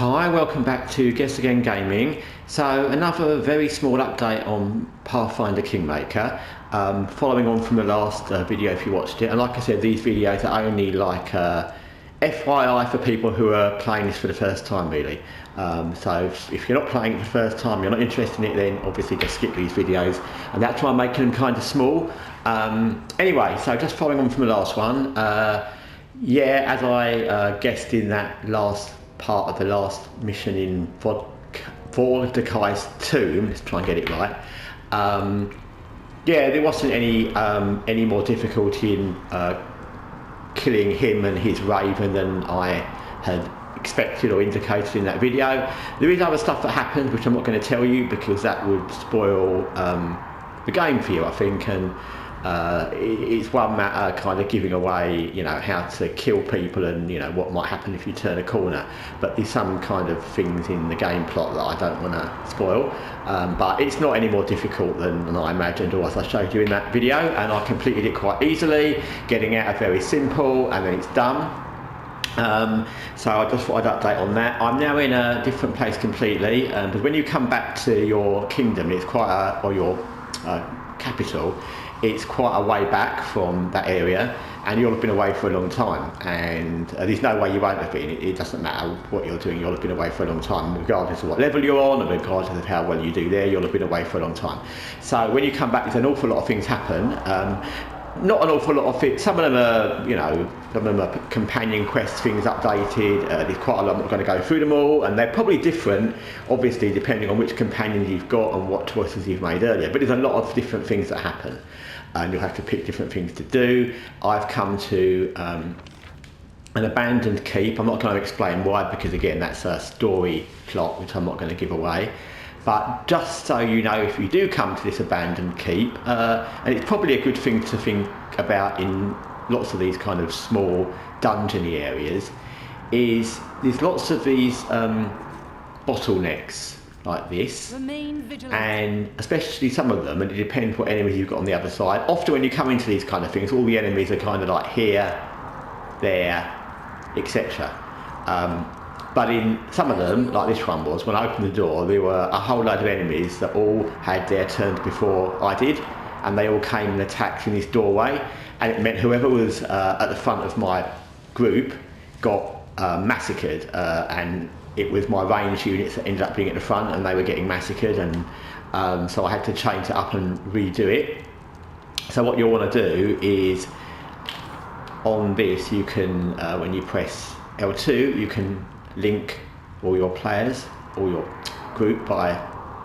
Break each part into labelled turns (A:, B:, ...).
A: Hi, welcome back to Guessagaingaming. So another very small update on Pathfinder Kingmaker, following on from the last video if you watched it. And like I said, these videos are only like FYI for people who are playing this for the first time really. So if you're not playing it for the first time, you're not interested in it, then obviously just skip these videos. And that's why I'm making them kind of small. Anyway, so just following on from the last one, yeah, as I guessed in that last part of the last mission in Vordakai's tomb, let's try and get it right. Yeah, there wasn't any more difficulty in killing him and his raven than I had expected or indicated in that video. There is other stuff that happens which I'm not going to tell you because that would spoil the game for you, I think, and it's one matter kind of giving away, you know, how to kill people and, you know, what might happen if you turn a corner, but there's some kind of things in the game plot that I don't want to spoil, but it's not any more difficult than I imagined or as I showed you in that video, and I completed it quite easily, getting out a very simple, and then it's done. So I just thought I'd update on that. I'm now in a different place completely, but when you come back to your kingdom, it's quite or your capital, it's quite a way back from that area, and you'll have been away for a long time, and there's no way you won't have been. It doesn't matter what you're doing, you'll have been away for a long time, regardless of what level you're on, and regardless of how well you do there, you'll have been away for a long time. So when you come back, there's an awful lot of things happen. Not an awful lot of it, some of them are, you know, some of them are companion quest things updated, there's quite a lot. I'm not going to go through them all, and they're probably different, obviously, depending on which companions you've got and what choices you've made earlier, but there's a lot of different things that happen, and you'll have to pick different things to do. I've come to an abandoned keep. I'm not going to explain why, because again, that's a story plot which I'm not going to give away. But just so you know, if you do come to this abandoned keep, and it's probably a good thing to think about in lots of these kind of small dungeony areas, is there's lots of these bottlenecks like this, and especially some of them, and it depends what enemies you've got on the other side. Often when you come into these kind of things, all the enemies are kind of like here, there, etc. But in some of them, like this one was, when I opened the door, there were a whole load of enemies that all had their turns before I did, and they all came and attacked in this doorway, and it meant whoever was at the front of my group got massacred, and it was my range units that ended up being at the front, and they were getting massacred, and so I had to change it up and redo it. So what you'll want to do is, on this, you can, when you press L2, you can link all your players or your group by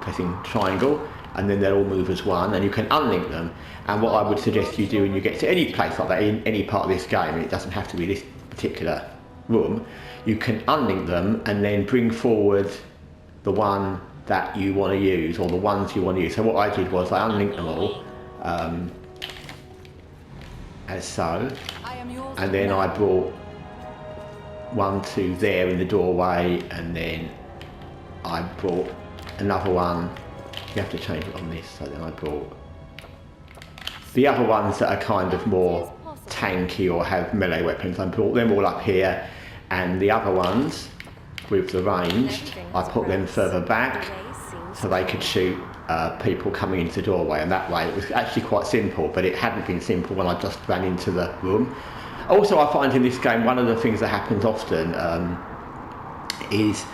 A: pressing triangle, and then they'll all move as one, and you can unlink them. And what I would suggest you do when you get to any place like that in any part of this game, and it doesn't have to be this particular room, you can unlink them and then bring forward the one that you want to use, or the ones you want to use. So what I did was I unlinked them all as so, and then I brought one to there in the doorway, and then I brought another one. You have to change it on this, so then I brought the other ones that are kind of more tanky or have melee weapons. I brought them all up here, and the other ones with the ranged, I put them further back so they could shoot people coming into the doorway, and that way it was actually quite simple, but it hadn't been simple when I just ran into the room. Also, I find in this game, one of the things that happens often is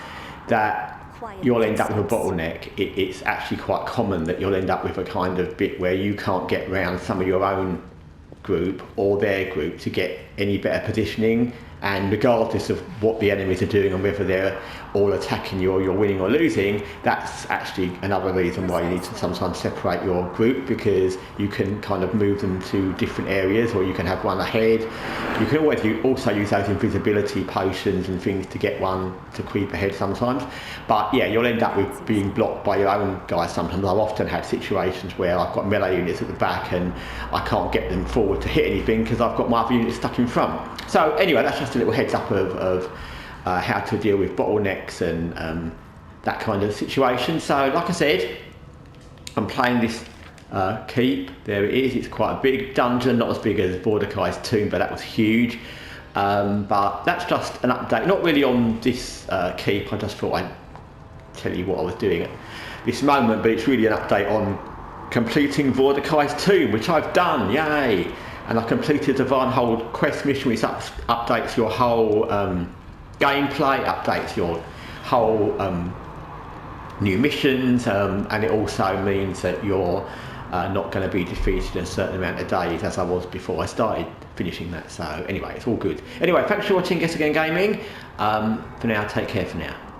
A: that you'll end up with a bottleneck. It's actually quite common that you'll end up with a kind of bit where you can't get around some of your own group or their group to get any better positioning, and regardless of what the enemies are doing and whether they're all attacking you or you're winning or losing, that's actually another reason why you need to sometimes separate your group, because you can kind of move them to different areas, or you can have one ahead. You can always also use those invisibility potions and things to get one to creep ahead sometimes, but yeah, you'll end up with being blocked by your own guys sometimes. I've often had situations where I've got melee units at the back and I can't get them forward to hit anything because I've got my other units stuck in front. So anyway, that's just a little heads up of how to deal with bottlenecks and that kind of situation. So like I said, I'm playing this keep. There it is. It's quite a big dungeon, not as big as Vordakai's tomb, but that was huge. But that's just an update, not really on this keep. I just thought I'd tell you what I was doing at this moment, but it's really an update on completing Vordakai's tomb, which I've done, yay! And I completed the Varnhold quest mission, which updates your whole gameplay, updates your whole new missions, and it also means that you're not going to be defeated in a certain amount of days, as I was before I started finishing that. So anyway, it's all good. Anyway, thanks for watching Guessagaingaming. For now, take care for now.